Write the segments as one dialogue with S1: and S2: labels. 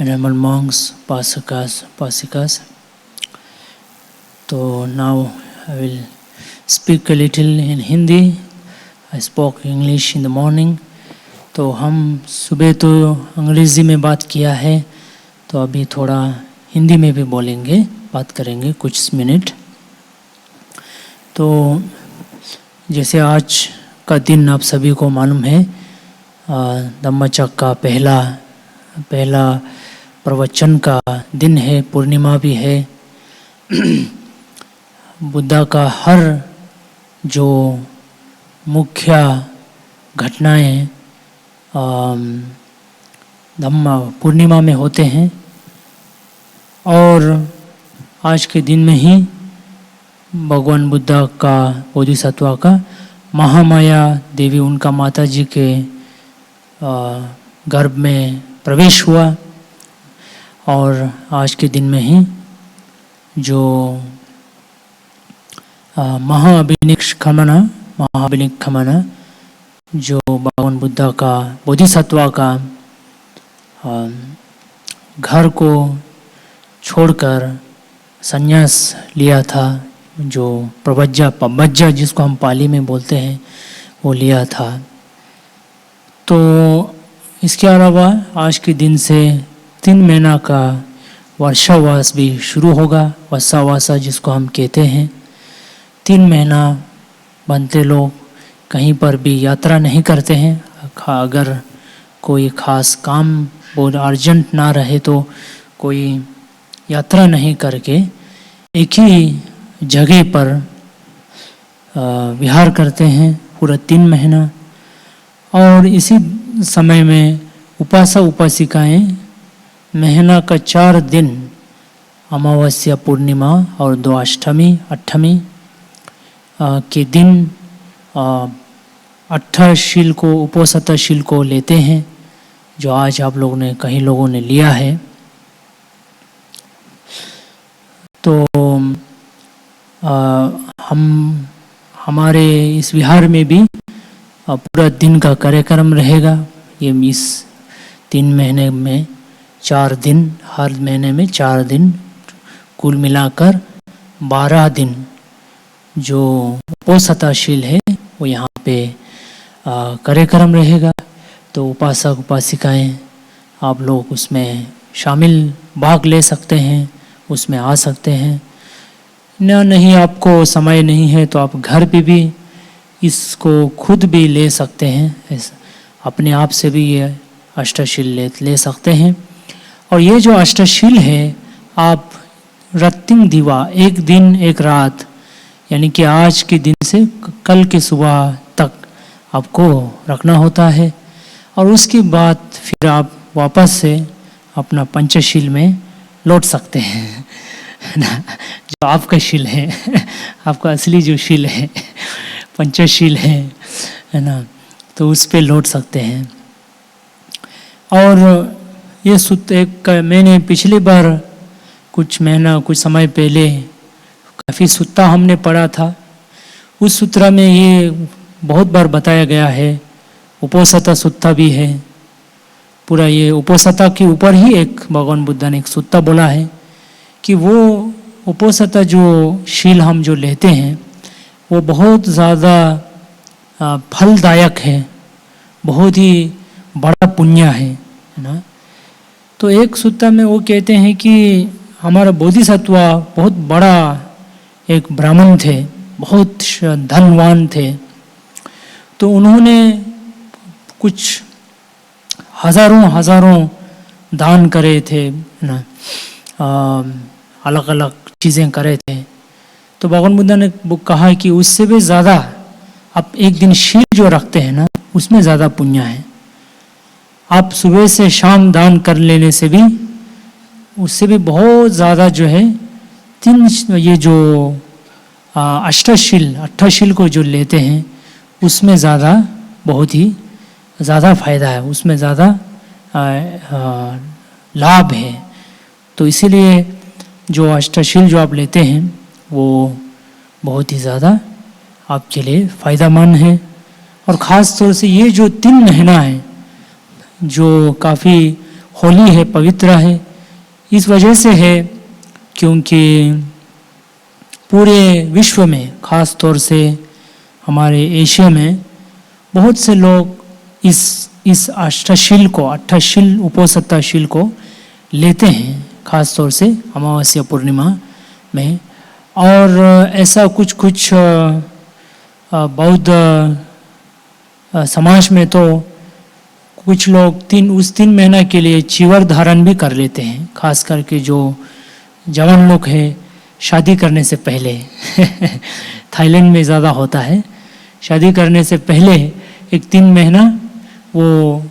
S1: Venerable monks, Pasikas. So now I will speak a little in Hindi. I spoke English in the morning. तो हम सुबह तो अंग्रेज़ी में बात किया है, तो अभी थोड़ा हिंदी में भी बोलेंगे, बात करेंगे कुछ मिनट। तो जैसे आज का दिन आप सभी को मालूम है, धम्मचक्र का पहला प्रवचन का दिन है, पूर्णिमा भी है। बुद्धा का हर जो मुख्य घटनाएं धम्म पूर्णिमा में होते हैं, और आज के दिन में ही भगवान बुद्धा का बोधिसत्व का महामाया देवी उनका माता जी के गर्भ में प्रवेश हुआ, और आज के दिन में ही जो महाभिनिष्क्रमण जो भगवान बुद्धा का बोधिसत्व का घर को छोड़कर संन्यास लिया था, जो पब्बज्जा जिसको हम पाली में बोलते हैं, वो लिया था। तो इसके अलावा आज के दिन से 3 महीना का वर्षावास भी शुरू होगा। वर्षावासा जिसको हम कहते हैं, 3 महीना बनते लोग कहीं पर भी यात्रा नहीं करते हैं। अगर कोई ख़ास काम बहुत अर्जेंट ना रहे तो कोई यात्रा नहीं करके एक ही जगह पर विहार करते हैं पूरा 3 महीना। और इसी समय में उपासिकाएं महीना का 4 दिन, अमावस्या, पूर्णिमा और 2 अष्टमी, 8वीं के दिन अट्ठाशील को, उपोसतशील को लेते हैं, जो आज आप लोगों ने कई लोगों ने लिया है। तो हमारे इस विहार में भी पूरा दिन का कार्यक्रम रहेगा। ये इस 3 महीने में 4 दिन, हर महीने में 4 दिन, कुल मिलाकर 12 दिन जो उपोसतशील है वो यहाँ पे कार्यक्रम रहेगा। तो उपासक उपासिकाएं आप लोग उसमें शामिल भाग ले सकते हैं, उसमें आ सकते हैं। नहीं आपको समय नहीं है तो आप घर पे भी इसको खुद भी ले सकते हैं, अपने आप से भी ये अष्टशील ले सकते हैं। और ये जो अष्टशील है, आप रत्तिंग दिवा, 1 दिन 1 रात, यानी कि आज के दिन से कल के सुबह तक आपको रखना होता है, और उसके बाद फिर आप वापस से अपना पंचशील में लौट सकते हैं ना, जो आपका शील है आपका असली जो शील है, पंचशील है ना, तो उस पे लौट सकते हैं। और ये सूत्र मैंने पिछली बार कुछ समय पहले काफ़ी सूत्र हमने पढ़ा था। उस सूत्र में ये बहुत बार बताया गया है। उपोसता सूत्र भी है। पूरा ये उपोसता के ऊपर ही एक भगवान बुद्ध ने एक सूत्र बोला है कि वो उपोसता जो शील हम जो लेते हैं वो बहुत ज़्यादा फलदायक है, बहुत ही बड़ा पुण्य है ना। तो एक सूत्र में वो कहते हैं कि हमारा बोधिसत्व बहुत बड़ा एक ब्राह्मण थे, बहुत धनवान थे। तो उन्होंने कुछ हज़ारों दान करे थे ना, अलग अलग चीज़ें करे थे। तो भगवान बुद्ध ने कहा कि उससे भी ज़्यादा आप एक दिन शील जो रखते हैं ना, उसमें ज़्यादा पुण्य है। आप सुबह से शाम दान कर लेने से भी, उससे भी बहुत ज़्यादा जो है, ये जो अष्टशील को जो लेते हैं उसमें ज़्यादा, बहुत ही ज़्यादा फायदा है, उसमें ज़्यादा लाभ है। तो इसीलिए जो अष्टशील जो आप लेते हैं वो बहुत ही ज़्यादा आपके लिए फ़ायदेमंद है। और ख़ास तौर से ये जो 3 महीना है जो काफ़ी होली है, पवित्र है। इस वजह से है क्योंकि पूरे विश्व में, खास तौर से हमारे एशिया में बहुत से लोग इस अष्टशील को, अष्टशील उपोसत्ताशील को लेते हैं, खास तौर से अमावस्या पूर्णिमा में। और ऐसा कुछ बौद्ध समाज में तो कुछ लोग उस 3 महीना के लिए चीवर धारण भी कर लेते हैं, खास करके जो जवान लोग हैं शादी करने से पहले थाईलैंड में ज़्यादा होता है। शादी करने से पहले एक 3 महीना वो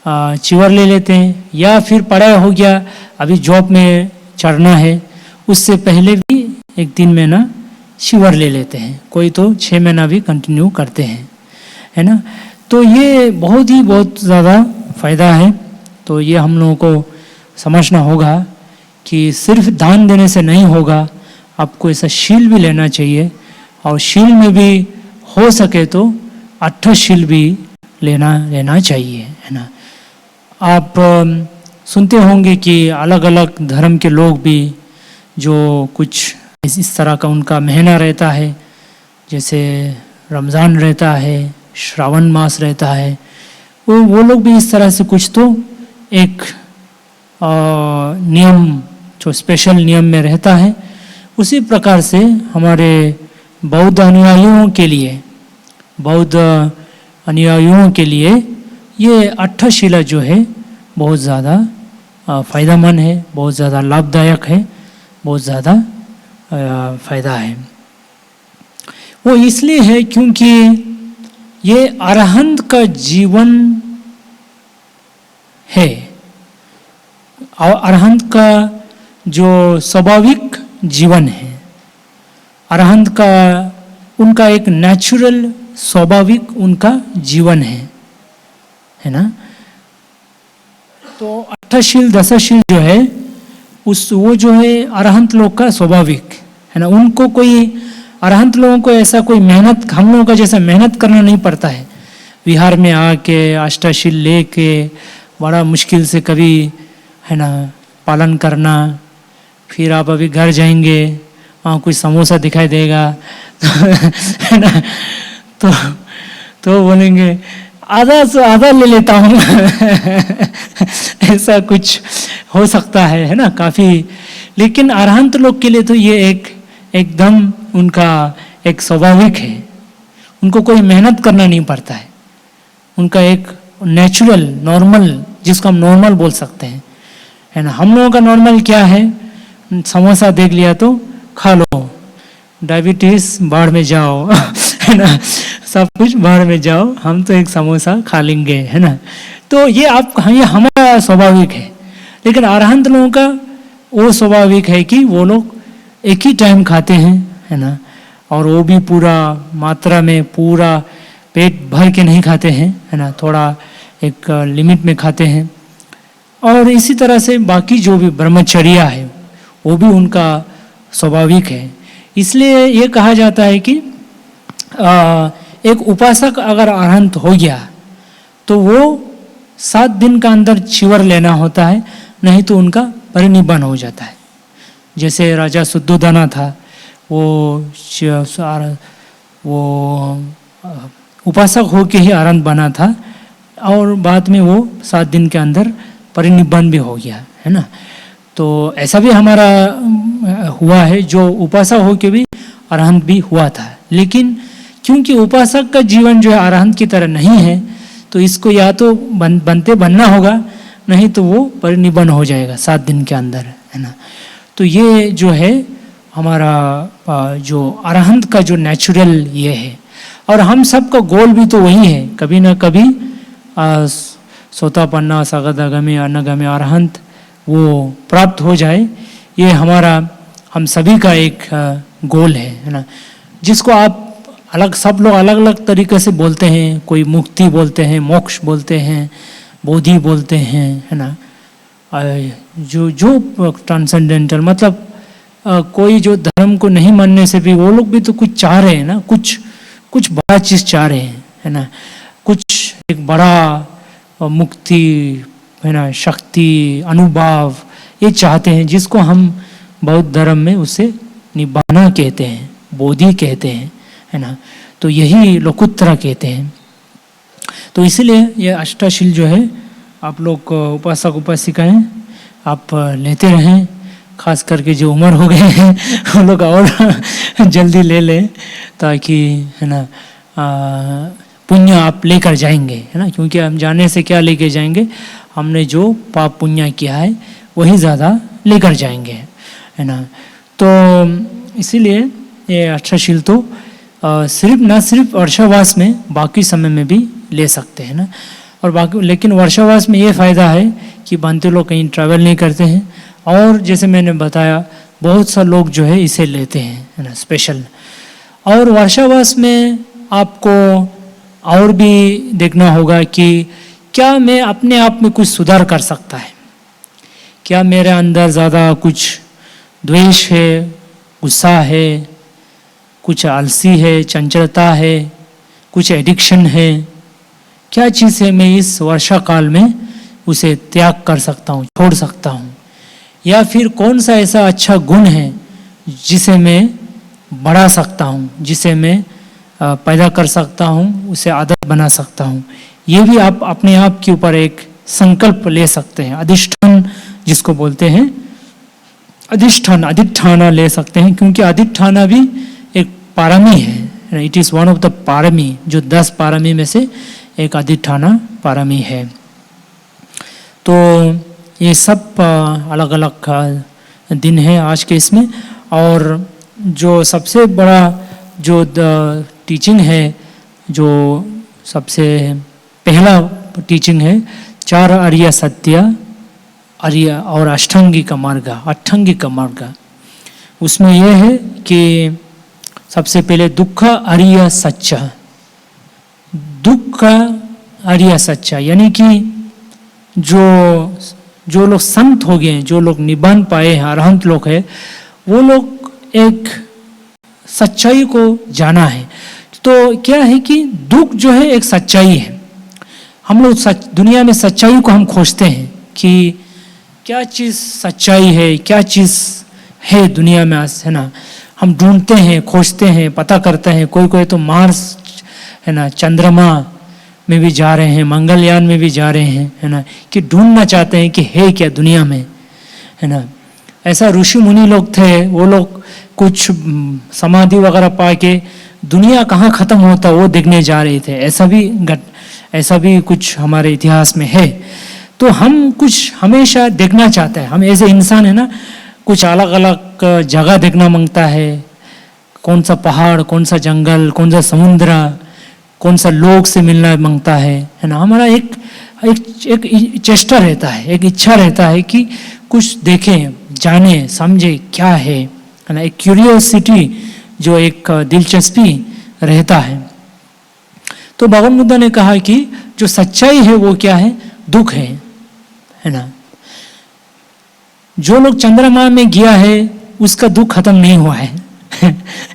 S1: चीवर ले लेते हैं, या फिर पढ़ाई हो गया, अभी जॉब में चढ़ना है, उससे पहले भी एक 3 महीना चीवर ले लेते हैं। कोई तो 6 महीना भी कंटिन्यू करते हैं, है ना। तो ये बहुत ज़्यादा फ़ायदा है। तो ये हम लोगों को समझना होगा कि सिर्फ दान देने से नहीं होगा, आपको ऐसा शील भी लेना चाहिए। और शील में भी हो सके तो अष्टशील भी लेना चाहिए, है ना। आप सुनते होंगे कि अलग अलग धर्म के लोग भी जो कुछ इस तरह का उनका महीना रहता है, जैसे रमज़ान रहता है, श्रावण मास रहता है, वो लोग भी इस तरह से कुछ तो एक नियम, जो स्पेशल नियम में रहता है। उसी प्रकार से हमारे बौद्ध अनुयायियों के लिए ये अष्टशिला जो है बहुत ज़्यादा फ़ायदेमंद है, बहुत ज़्यादा लाभदायक है, बहुत ज़्यादा फ़ायदा है। वो इसलिए है क्योंकि ये अरहंत का जीवन है, और अरहंत का जो स्वाभाविक जीवन है, अरहंत का उनका एक नेचुरल स्वाभाविक उनका जीवन है ना। तो अष्टशील दशशील जो है वो जो है अरहंत लोग का स्वाभाविक है ना। उनको कोई अरहंत लोगों को ऐसा कोई मेहनत, हम लोगों का जैसा मेहनत करना नहीं पड़ता है। विहार में आके अष्टशील लेके बड़ा मुश्किल से कभी, है ना, पालन करना। फिर आप अभी घर जाएंगे, वहाँ कुछ समोसा दिखाई देगा है ना, तो बोलेंगे आधा से आधा ले लेता हूँ ऐसा कुछ हो सकता है ना, काफ़ी। लेकिन अरहंत लोग के लिए तो ये एकदम उनका एक स्वाभाविक है। उनको कोई मेहनत करना नहीं पड़ता है। उनका एक नेचुरल, नॉर्मल, जिसको हम नॉर्मल बोल सकते हैं, है ना। हम लोगों का नॉर्मल क्या है, समोसा देख लिया तो खा लो, डायबिटीज बाढ़ में जाओ है ना, सब कुछ बाढ़ में जाओ, हम तो एक समोसा खा लेंगे, है ना। तो ये हमारा स्वाभाविक है। लेकिन अरहंत लोगों का वो स्वाभाविक है कि वो लोग एक ही टाइम खाते हैं, है ना, और वो भी पूरा मात्रा में, पूरा पेट भर के नहीं खाते हैं, है ना, थोड़ा एक लिमिट में खाते हैं। और इसी तरह से बाकी जो भी ब्रह्मचर्या है वो भी उनका स्वाभाविक है। इसलिए ये कहा जाता है कि एक उपासक अगर अरहंत हो गया तो वो 7 दिन का अंदर चीवर लेना होता है, नहीं तो उनका परिनिब्बाण हो जाता है। जैसे राजा शुद्धोधना था, वो उपासक होके ही अरहंत बना था, और बाद में वो 7 दिन के अंदर परिनिब्बाण भी हो गया, है ना। तो ऐसा भी हमारा हुआ है, जो उपासक होके भी अरहंत भी हुआ था। लेकिन क्योंकि उपासक का जीवन जो है अरहंत की तरह नहीं है, तो इसको या तो बनना होगा, नहीं तो वो परिनिब्बाण हो जाएगा 7 दिन के अंदर, है ना। तो ये जो है हमारा जो अरहंत का जो नेचुरल ये है। और हम सबका गोल भी तो वही है, कभी ना कभी सोतापन्ना, सगदागमी, अन्नगामी, अरहंत वो प्राप्त हो जाए। ये हमारा, हम सभी का एक गोल है ना, जिसको आप सब लोग अलग अलग तरीके से बोलते हैं। कोई मुक्ति बोलते हैं, मोक्ष बोलते हैं, बोधि बोलते हैं, है ना। जो ट्रांसेंडेंटल, मतलब कोई जो धर्म को नहीं मानने से भी वो लोग भी तो कुछ चाह रहे हैं ना, कुछ बड़ा चीज़ चाह रहे हैं, है ना। कुछ एक बड़ा मुक्ति है ना, शक्ति, अनुभव, ये चाहते हैं, जिसको हम बौद्ध धर्म में उसे निब्बाना कहते हैं, बोधि कहते हैं, है ना। तो यही लोकुत्तरा कहते हैं। तो इसलिए ये अष्टशील जो है आप लोग उपासक उपासिकाएं आप लेते रहें, खास करके जो उम्र हो गए हैं वो लोग और जल्दी ले लें, ताकि है ना पुण्य आप लेकर जाएंगे, है ना। क्योंकि हम जाने से क्या लेके जाएंगे, हमने जो पाप पुण्य किया है वही ज़्यादा लेकर जाएंगे, है ना। तो इसीलिए ये अष्टशील तो सिर्फ न सिर्फ वर्षावास में, बाकी समय में भी ले सकते हैं ना। और बाकी लेकिन वर्षावास में ये फ़ायदा है कि बनते लोग कहीं ट्रैवल नहीं करते हैं, और जैसे मैंने बताया बहुत सा लोग जो है इसे लेते हैं, है ना, स्पेशल। और वर्षावास में आपको और भी देखना होगा कि क्या मैं अपने आप में कुछ सुधार कर सकता है, क्या मेरे अंदर ज़्यादा कुछ द्वेष है, गुस्सा है, कुछ आलसी है, चंचलता है, कुछ एडिक्शन है, क्या चीज़ है मैं इस वर्षा काल में उसे त्याग कर सकता हूँ, छोड़ सकता हूँ। या फिर कौन सा ऐसा अच्छा गुण है जिसे मैं बढ़ा सकता हूँ, जिसे मैं पैदा कर सकता हूँ, उसे आदत बना सकता हूँ। ये भी आप अपने आप के ऊपर एक संकल्प ले सकते हैं, अधिष्ठान जिसको बोलते हैं, अधिष्ठाना ले सकते हैं, क्योंकि अधिष्ठाना भी एक पारमी है। It is one of the पारमी, जो 10 पारमी में से एक अधिष्ठाना पारमी है। तो ये सब अलग अलग दिन है आज के इसमें। और जो सबसे बड़ा जो टीचिंग है, जो सबसे पहला टीचिंग है 4 आर्य सत्य, आर्य और अष्टांगिक मार्ग। उसमें यह है कि सबसे पहले दुख आर्य सच्चा, दुख आर्य सच्चा, यानी कि जो लोग संत हो गए हैं, जो लोग निब्बान पाए हैं, अरहंत लोग हैं, वो लोग एक सच्चाई को जाना है। तो क्या है कि दुख जो है एक सच्चाई है। हम लोग दुनिया में सच्चाई को हम खोजते हैं कि क्या चीज़ सच्चाई है, क्या चीज़ है दुनिया में, है ना। हम ढूंढते हैं, खोजते हैं, पता करते हैं। कोई तो मार्स, है ना, चंद्रमा में भी जा रहे हैं, मंगलयान में भी जा रहे हैं, है ना, कि ढूंढना चाहते हैं कि है क्या दुनिया में, है ना। ऐसा ऋषि मुनि लोग थे, वो लोग कुछ समाधि वगैरह पा के दुनिया कहाँ ख़त्म होता वो देखने जा रहे थे। ऐसा भी कुछ हमारे इतिहास में है। तो हम कुछ हमेशा देखना चाहते हैं, हम ऐसे इंसान है ना, कुछ अलग अलग जगह देखना मांगता है। कौन सा पहाड़, कौन सा जंगल, कौन सा समुद्र, कौन सा लोग से मिलना मांगता है ना। हमारा एक चेष्टा रहता है, एक इच्छा रहता है कि कुछ देखें, जाने, समझे क्या है ना। एक क्यूरियोसिटी, जो एक दिलचस्पी रहता है। तो भगवान बुद्ध ने कहा कि जो सच्चाई है वो क्या है, दुख है ना। जो लोग चंद्रमा में गया है उसका दुख खत्म नहीं हुआ है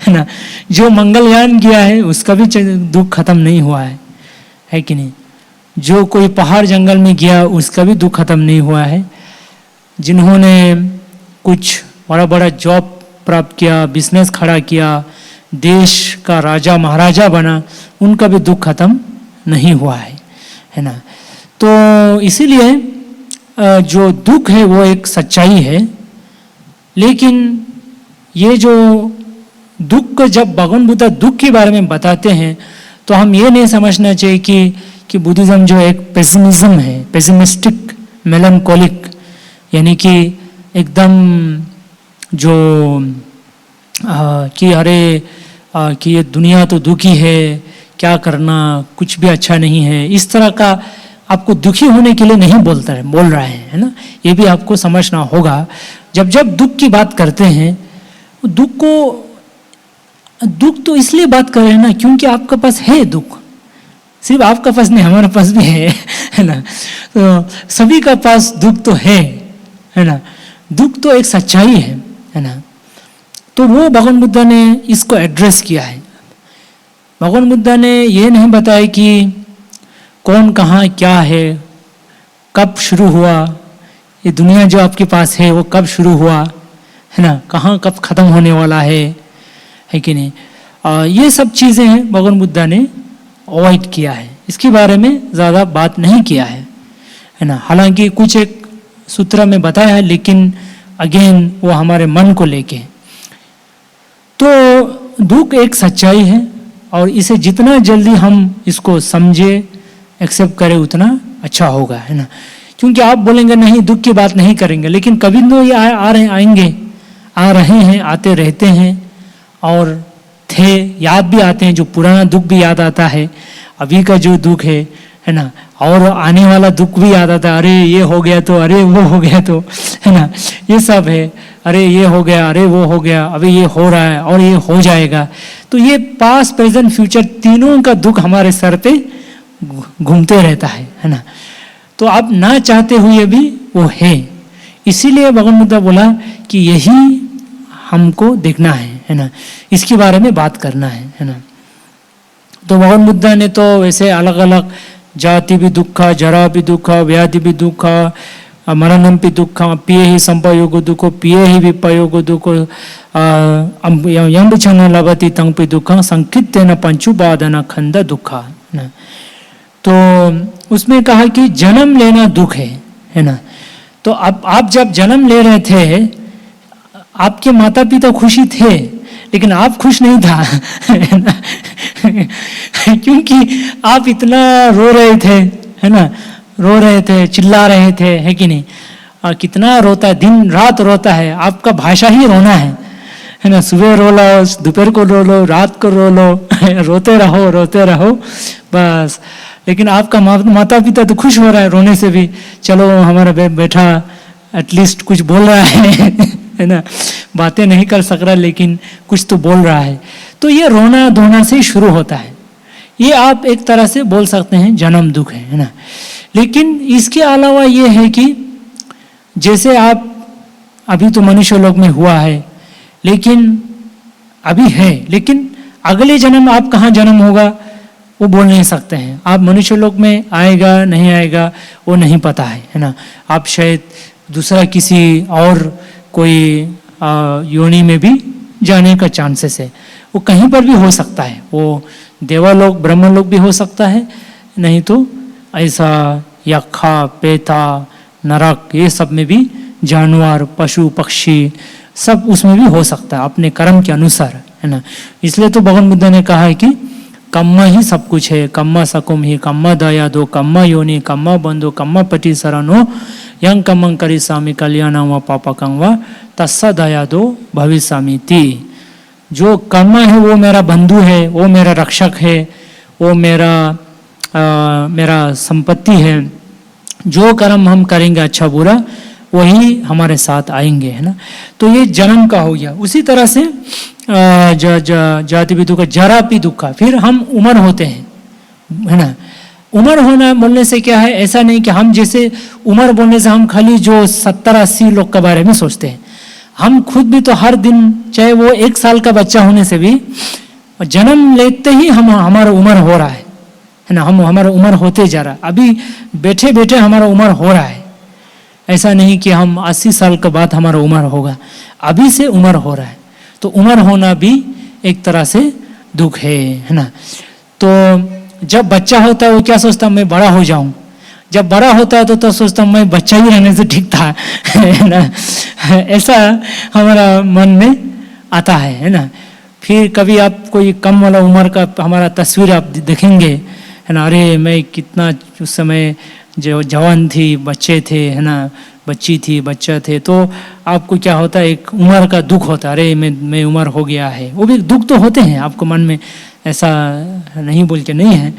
S1: ना। जो मंगलयान गया है उसका भी दुख खत्म नहीं हुआ है कि नहीं। जो कोई पहाड़ जंगल में गया उसका भी दुख खत्म नहीं हुआ है। जिन्होंने कुछ बड़ा बड़ा जॉब प्राप्त किया, बिजनेस खड़ा किया, देश का राजा महाराजा बना, उनका भी दुख खत्म नहीं हुआ है ना। तो इसीलिए जो दुख है वो एक सच्चाई है। लेकिन ये जो दुख, जब भगवान बुद्ध दुख के बारे में बताते हैं तो हम ये नहीं समझना चाहिए कि बुद्धिज्म जो एक पेसिमिज्म है, पेसिमिस्टिक मेलनकोलिक, यानी कि एकदम जो कि अरे कि ये दुनिया तो दुखी है, क्या करना, कुछ भी अच्छा नहीं है, इस तरह का आपको दुखी होने के लिए नहीं बोल रहा है ना। ये भी आपको समझना होगा। जब दुख की बात करते हैं, दुख तो इसलिए बात कर रहे हैं ना क्योंकि आपके पास है दुख। सिर्फ आपका पास नहीं, हमारे पास भी है ना। तो सभी का पास दुख तो है ना। दुख तो एक सच्चाई है ना। तो वो भगवान बुद्ध ने इसको एड्रेस किया है। भगवान बुद्ध ने ये नहीं बताया कि कौन कहाँ क्या है, कब शुरू हुआ, ये दुनिया जो आपके पास है वो कब शुरू हुआ है ना, कहाँ कब खत्म होने वाला है कि नहीं। ये सब चीज़ें हैं भगवान बुद्ध ने अवॉइड किया है, इसके बारे में ज़्यादा बात नहीं किया है ना। हालांकि कुछ एक सूत्र में बताया है, लेकिन अगेन वो हमारे मन को लेके। तो दुख एक सच्चाई है और इसे जितना जल्दी हम इसको समझे एक्सेप्ट करें उतना अच्छा होगा, है ना। क्योंकि आप बोलेंगे नहीं दुख की बात नहीं करेंगे, लेकिन कभी तो ये आएंगे, आ रहे हैं, आते रहते हैं और थे, याद भी आते हैं, जो पुराना दुख भी याद आता है, अभी का जो दुख है ना, और आने वाला दुख भी याद आता है, अरे ये हो गया तो, अरे वो हो गया तो, है ना, ये सब है, अरे ये हो गया, अरे वो हो गया, अभी ये हो रहा है और ये हो जाएगा। तो ये पास्ट प्रेजेंट फ्यूचर तीनों का दुख हमारे सर पे घूमते रहता है ना। तो आप ना चाहते हुए भी वो है, इसीलिए भगवान बुद्ध बोला कि यही हमको देखना है ना, इसके बारे में बात करना है ना। तो भगवान बुद्ध ने तो वैसे अलग अलग जाति भी दुख, जरा भी दुख, व्याधि भी दुख, मरणम भी दुख, पिए ही संपयोग दुख, पिए ही विपयोग दुख, यम छन लभति तंग भी दुख, संकित न पंचुपादन खंड दुख ना। तो उसमें कहा कि जन्म लेना दुख है ना। तो अब आप जब जन्म ले रहे थे, आपके माता पिता खुशी थे, लेकिन आप खुश नहीं था है ना क्योंकि आप इतना रो रहे थे, है ना, रो रहे थे, चिल्ला रहे थे, है कि नहीं। और कितना रोता है, दिन रात रोता है, आपका भाषा ही रोना है ना। सुबह रो लो, दोपहर को रो लो, रात को रो लो रोते रहो बस। लेकिन आपका माता पिता तो खुश हो रहा है रोने से भी, चलो हमारा बेटा एटलीस्ट कुछ बोल रहा है ना, बातें नहीं कर सक रहा लेकिन कुछ तो बोल रहा है। तो ये रोना धोना से ही शुरू होता है। ये आप एक तरह से बोल सकते हैं जन्म दुख है ना। लेकिन इसके अलावा ये है कि जैसे आप अभी तो मनुष्य लोक में हुआ है, लेकिन अभी है, लेकिन अगले जन्म आप कहाँ जन्म होगा वो बोल नहीं सकते हैं। आप मनुष्य लोक में आएगा नहीं आएगा वो नहीं पता है ना। आप शायद दूसरा किसी और कोई योनि में भी जाने का चांसेस है, वो कहीं पर भी हो सकता है। वो देवालोक ब्रह्मलोक भी हो सकता है, नहीं तो ऐसा यक्षा पेता नरक ये सब में भी जानवर पशु पक्षी सब उसमें भी हो सकता है अपने कर्म के अनुसार, है ना। इसलिए तो भगवान बुद्ध ने कहा है कि कम्मा ही सब कुछ है, कम्मा सकुम ही, कम्मा दया दो, कम्मा योनि, कम्मा बंधु, कम्मा पति शरणो, यंग कमंग करी स्वामी कल्याण व पापा कंवा तस्सा दया दो भविष्यामी ती। जो कर्म है वो मेरा बंधु है, वो मेरा रक्षक है, वो मेरा संपत्ति है। जो कर्म हम करेंगे अच्छा बुरा वही हमारे साथ आएंगे, है ना। तो ये जन्म का हो गया। उसी तरह से जाति भी दुख, जरा भी दुख का, फिर हम उम्र होते हैं, है ना। उम्र होना बोलने से क्या है, ऐसा नहीं कि हम जैसे उम्र बोलने से हम खाली जो 70-80 लोग के बारे में सोचते हैं। हम खुद भी तो हर दिन, चाहे वो 1 साल का बच्चा होने से भी जन्म लेते ही हमारा उम्र हो रहा है ना। हमारा उम्र होते जा रहा है, अभी बैठे बैठे हमारा उम्र हो रहा है। ऐसा नहीं कि हम 80 साल के बाद हमारा उम्र होगा, अभी से उम्र हो रहा है। तो उम्र होना भी एक तरह से दुख है ना। तो जब बच्चा होता है वो क्या सोचता है, मैं बड़ा हो जाऊं। जब बड़ा होता है तो सोचता हूं मैं बच्चा ही रहने से ठीक था, है ना। ऐसा हमारा मन में आता है ना। फिर कभी आप कोई कम वाला उम्र का हमारा तस्वीर आप देखेंगे, है ना, अरे मैं कितना उस समय जो जवान थी, बच्चे थे, है ना, बच्ची थी, बच्चा थे, तो आपको क्या होता है, एक उम्र का दुख होता है, अरे मैं उम्र हो गया है। वो भी दुख तो होते हैं आपको मन में, ऐसा नहीं बोल के नहीं है।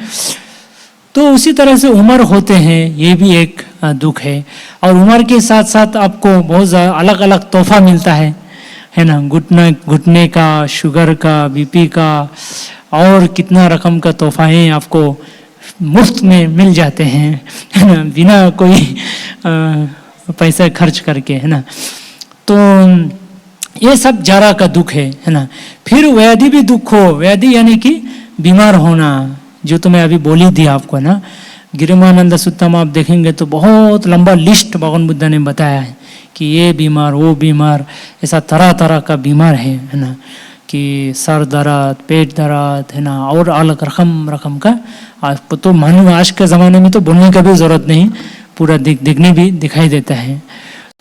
S1: तो उसी तरह से उम्र होते हैं, ये भी एक दुख है। और उम्र के साथ साथ आपको बहुत अलग अलग तोहफा मिलता है ना, घुटने का, शुगर का, बीपी का, और कितना रकम का तोहफा है आपको मुफ्त में मिल जाते हैं, है ना, बिना कोई पैसा खर्च करके, है ना। तो ये सब जरा का दुख है ना। फिर व्याधि भी दुख हो, व्याधि यानी कि बीमार होना, जो तो मैं अभी बोली थी आपको ना। गिरिमानंद सुत्ता में आप देखेंगे तो बहुत लंबा लिस्ट भगवान बुद्ध ने बताया है कि ये बीमार, वो बीमार, ऐसा तरह तरह का बीमार है ना, कि सर दर्द, पेट दर्द है ना, और अलग रकम रकम का। आप तो मानो आज के ज़माने में तो बोलने का भी ज़रूरत नहीं, पूरा दिखने भी दिखाई देता है।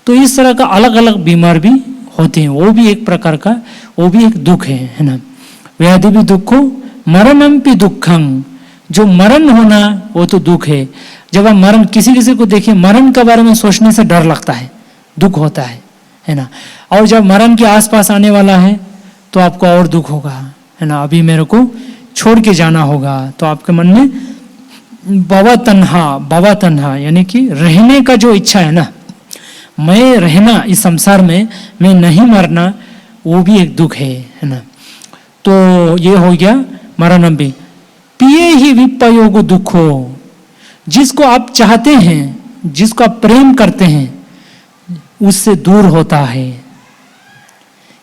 S1: तो इस तरह का अलग अलग बीमार भी होते हैं, वो भी एक प्रकार का, वो भी एक दुख है ना। व्याधि भी दुखो मरणम भी दुखं, जो मरण होना वो तो दुख है। जब आप मरण, किसी किसी को देखिए मरण के बारे में सोचने से डर लगता है, दुख होता है ना। और जब मरण के आसपास आने वाला है तो आपको और दुख होगा, है ना। अभी मेरे को छोड़ के जाना होगा, तो आपके मन में भव तन्हा यानी कि रहने का जो इच्छा है ना, मैं रहना इस संसार में, मैं नहीं मरना, वो भी एक दुख है ना। तो ये हो गया मरणम भी। पिए ही विपयोग दुखो, जिसको आप चाहते हैं, जिसको आप प्रेम करते हैं, उससे दूर होता है,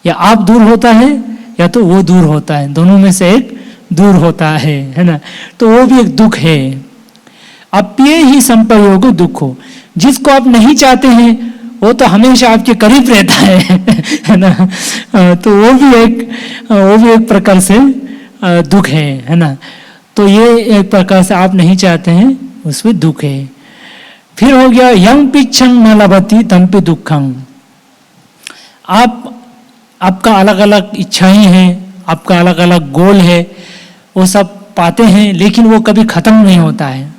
S1: या आप दूर होता है या तो वो दूर होता है, दोनों में से एक दूर होता है ना। तो वो भी एक दुख है। अप्रिय ही संप्रयोग दुखो, जिसको आप नहीं चाहते हैं वो तो हमेशा आपके करीब रहता है ना। तो वो भी एक प्रकार से दुख है ना। तो ये एक प्रकार से आप नहीं चाहते हैं, उसमें दुख है। फिर हो गया यंग पिच्छंग न लभती तंपि दुखंग, आपका अलग अलग इच्छाएं हैं, आपका अलग अलग गोल है, वो सब पाते हैं, लेकिन वो कभी खत्म नहीं होता है।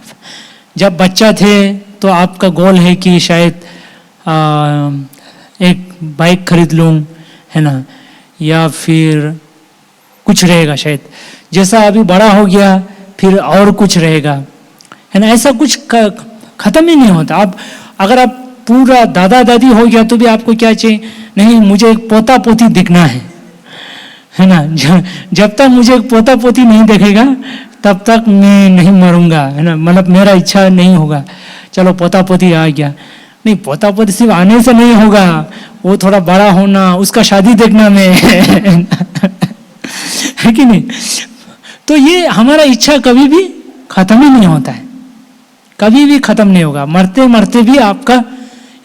S1: जब बच्चा थे तो आपका गोल है कि शायद एक बाइक खरीद लूं, है ना, या फिर कुछ रहेगा शायद। जैसा अभी बड़ा हो गया फिर और कुछ रहेगा, है ना। ऐसा कुछ खत्म ही नहीं होता। आप अगर आप पूरा दादा दादी हो गया तो भी आपको क्या चाहिए, नहीं मुझे एक पोता पोती दिखना है ना। जब तक मुझे एक पोता पोती नहीं दिखेगा तब तक मैं नहीं मरूंगा, है ना। मतलब मेरा इच्छा नहीं होगा, चलो पोता पोती आ गया, नहीं पोता पोती सिर्फ आने से नहीं होगा, वो थोड़ा बड़ा होना, उसका शादी देखना में है कि नहीं। तो ये हमारा इच्छा कभी भी खत्म ही नहीं होता है, कभी भी खत्म नहीं होगा। मरते मरते भी आपका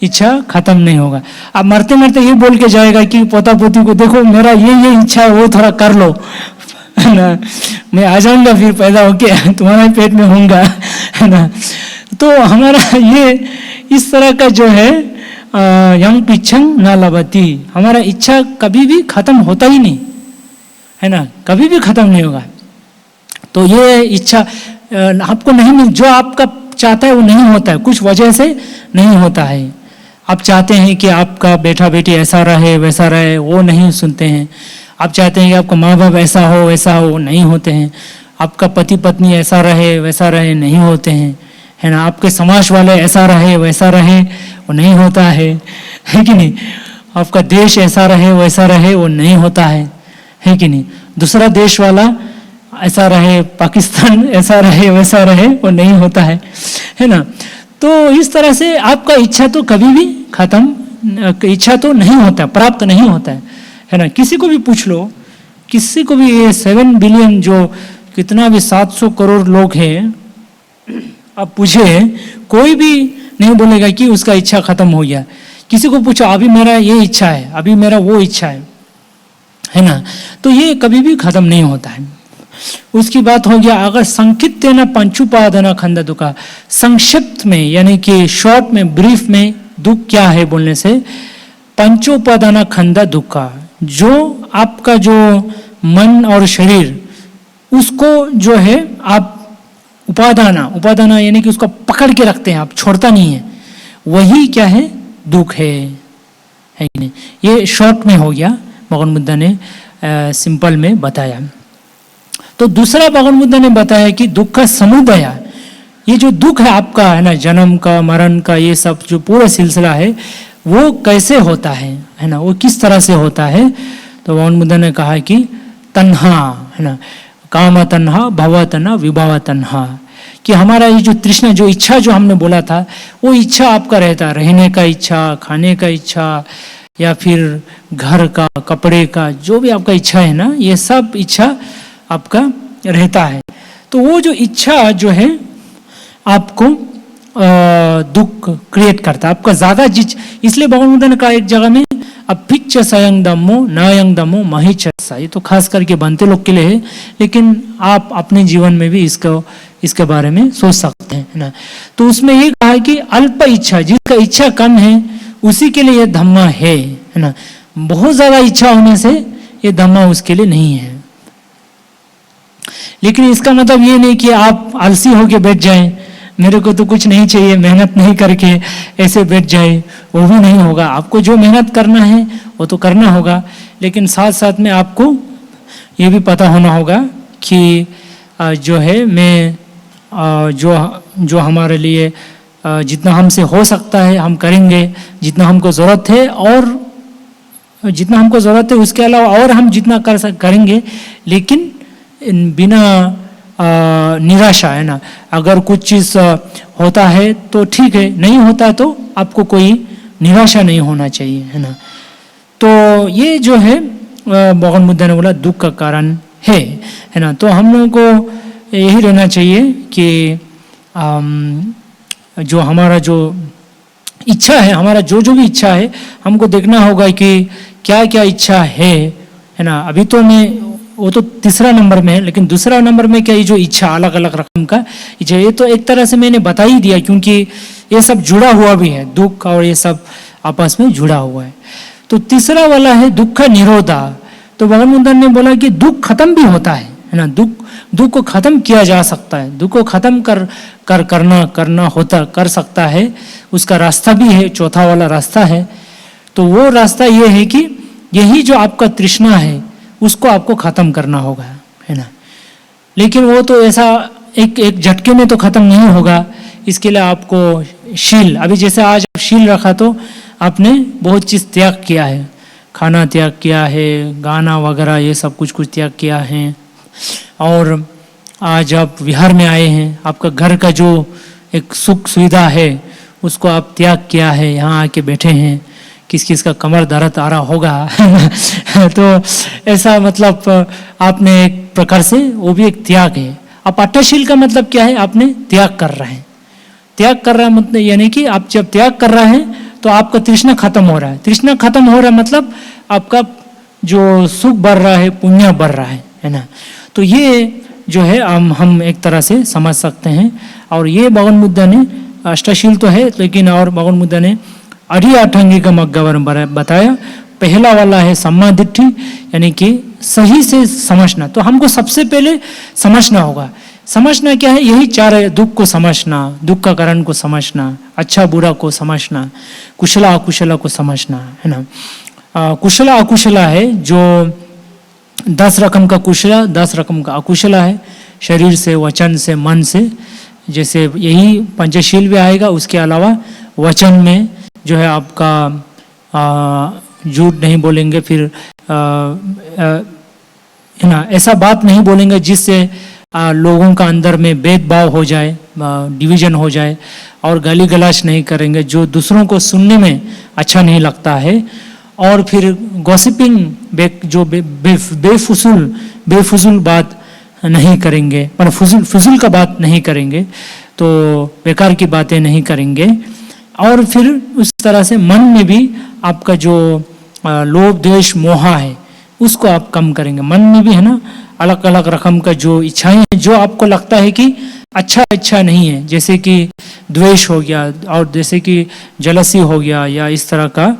S1: इच्छा खत्म नहीं होगा। आप मरते मरते ये बोल के जाएगा कि पोता पोती को देखो मेरा ये इच्छा है, वो थोड़ा कर लो, है ना, मैं आ जाऊंगा फिर पैदा होके तुम्हारे पेट में होऊंगा, है ना। तो हमारा ये इस तरह का जो है यंग पिच्छंग न लभती, हमारा इच्छा कभी भी खत्म होता ही नहीं, है ना, कभी भी खत्म नहीं होगा। तो ये इच्छा आपको नहीं मिल, जो आपका चाहता है वो नहीं होता है, कुछ वजह से नहीं होता है। आप चाहते हैं कि आपका बेटा बेटी ऐसा रहे वैसा रहे, वो नहीं सुनते हैं। आप चाहते हैं कि आपका माँ बाप ऐसा हो वैसा हो, नहीं होते हैं। आपका पति पत्नी ऐसा रहे वैसा रहे, नहीं होते हैं, है ना। आपके समाज वाले ऐसा रहे वैसा रहे, वो नहीं होता है कि नहीं। आपका देश ऐसा रहे वैसा रहे, वो नहीं होता है कि नहीं। दूसरा देश वाला ऐसा रहे, पाकिस्तान ऐसा रहे वैसा रहे, वो नहीं होता है ना। तो इस तरह से आपका इच्छा तो कभी भी खत्म, इच्छा तो नहीं होता, प्राप्त नहीं होता है ना। किसी को भी पूछ लो, किसी को भी, ये 7 बिलियन जो कितना भी 700 करोड़ लोग हैं, आप पूछे, कोई भी नहीं बोलेगा कि उसका इच्छा खत्म हो गया। किसी को पूछो अभी मेरा ये इच्छा है, अभी मेरा वो इच्छा है ना। तो ये कभी भी खत्म नहीं होता है। उसकी बात हो गया अगर संक्षिप्त न पंचुपादन खंड दुखा, संक्षिप्त में यानी कि शॉर्ट में, ब्रीफ में दुख क्या है बोलने से, पंचोपादान खंड दुखा, जो आपका जो मन और शरीर उसको जो है आप उपादाना यानी कि उसको पकड़ के रखते हैं, आप छोड़ता नहीं है, वही क्या है, दुख है कि नहीं। ये शॉर्ट में हो गया, भगवान बुद्ध ने सिंपल में बताया। तो दूसरा भगवान बुद्ध ने बताया कि दुख का समुदय, ये जो दुख है आपका, है ना, जन्म का, मरण का, ये सब जो पूरा सिलसिला है वो कैसे होता है ना, वो किस तरह से होता है। तो भगवान बुद्ध ने कहा कि तन्हा, है ना, काम तन्हा, भव तन्हा, विभव तन्हा, कि हमारा ये जो तृष्णा, जो इच्छा जो हमने बोला था, वो इच्छा आपका रहता, रहने का इच्छा, खाने का इच्छा, या फिर घर का, कपड़े का, जो भी आपका इच्छा है ना, ये सब इच्छा आपका रहता है। तो वो जो इच्छा जो है आपको दुख क्रिएट करता है, आपका ज्यादा जिच। इसलिए भगवान बुद्ध ने कहा एक जगह में, अपिच्च सयंग दमो नयंग दमो महिचसा, ये तो खास करके बनते लोग के लिए है, लेकिन आप अपने जीवन में भी इसके बारे में सोच सकते हैं, है ना। तो उसमें ये कहा है कि अल्प इच्छा, जिसका इच्छा कम है उसी के लिए ये धम्मा है ना। बहुत ज्यादा इच्छा होने से ये धम्मा उसके लिए नहीं है। लेकिन इसका मतलब ये नहीं कि आप आलसी होके बैठ जाएं, मेरे को तो कुछ नहीं चाहिए, मेहनत नहीं करके ऐसे बैठ जाए, वो भी नहीं होगा। आपको जो मेहनत करना है वो तो करना होगा, लेकिन साथ साथ में आपको ये भी पता होना होगा कि जो है मैं जो हमारे लिए जितना हमसे हो सकता है हम करेंगे, जितना हमको ज़रूरत है, और जितना हमको ज़रूरत है उसके अलावा और हम जितना करेंगे, लेकिन बिना निराशा, है ना। अगर कुछ चीज़ होता है तो ठीक है, नहीं होता है तो आपको कोई निराशा नहीं होना चाहिए, है ना। तो ये जो है भगवान बुद्ध ने बोला दुख का कारण है ना। तो हम लोगों को यही रहना चाहिए कि जो हमारा जो इच्छा है, हमारा जो भी इच्छा है, हमको देखना होगा कि क्या क्या इच्छा है ना। अभी तो मैं वो तो तीसरा नंबर में है, लेकिन दूसरा नंबर में क्या, ये जो इच्छा अलग अलग रकम का इच्छा, ये तो एक तरह से मैंने बता ही दिया, क्योंकि ये सब जुड़ा हुआ भी है, दुख और ये सब आपस में जुड़ा हुआ है। तो तीसरा वाला है दुख निरोधा। तो भगवान बुद्ध ने बोला कि दुख खत्म भी होता है ना। दुख को खत्म किया जा सकता है, दुख को खत्म कर सकता है, उसका रास्ता भी है, चौथा वाला रास्ता है। तो वो रास्ता ये है कि यही जो आपका तृष्णा है उसको आपको खत्म करना होगा, है ना। लेकिन वो तो ऐसा एक झटके में तो खत्म नहीं होगा। इसके लिए आपको शील, अभी जैसे आज आप शील रखा तो आपने बहुत चीज़ त्याग किया है, खाना त्याग किया है, गाना वगैरह ये सब कुछ त्याग किया है, और आज आप विहार में आए हैं, आपका घर का जो एक सुख सुविधा है उसको आप त्याग किया है, यहाँ आके बैठे हैं, किस किस का कमर दर्द आ रहा होगा तो ऐसा मतलब आपने एक प्रकार से वो भी एक त्याग है। अब अट्टशील का मतलब क्या है, आपने त्याग कर रहे हैं। त्याग कर रहा है मतलब यानी कि आप जब त्याग कर रहे हैं तो आपका तृष्णा खत्म हो रहा है। तृष्णा खत्म हो रहा है मतलब आपका जो सुख बढ़ रहा है, पुण्य बढ़ रहा है ना। तो ये जो है हम एक तरह से समझ सकते हैं। और ये भगवान बुद्ध ने अष्टशील तो है, लेकिन और भगवान बुद्ध ने अठंगी का मग्गवर बताया। पहला वाला है सम्मा दिट्ठी, यानी कि सही से समझना। तो हमको सबसे पहले समझना होगा। समझना क्या है, यही चार है, दुख को समझना, दुख का कारण को समझना, अच्छा बुरा को समझना, कुशला अकुशला को समझना, है ना। कुशला अकुशला है जो 10 रकम का कुशला, 10 रकम का अकुशला है, शरीर से, वचन से, मन से। जैसे यही पंचशील भी आएगा, उसके अलावा वचन में जो है आपका झूठ नहीं बोलेंगे, फिर है ना, ऐसा बात नहीं बोलेंगे जिससे लोगों का अंदर में भेदभाव हो जाए, डिवीजन हो जाए, और गाली गलौज नहीं करेंगे जो दूसरों को सुनने में अच्छा नहीं लगता है। और फिर गॉसिपिंग, जो बेफुजूल बात नहीं करेंगे, पर फुजूल का बात नहीं करेंगे, तो बेकार की बातें नहीं करेंगे। और फिर उस तरह से मन में भी आपका जो लोभ द्वेष मोह है उसको आप कम करेंगे। मन में भी है ना अलग अलग रकम का जो इच्छाएं हैं, जो आपको लगता है कि अच्छा नहीं है, जैसे कि द्वेष हो गया, और जैसे कि जलसी हो गया, या इस तरह का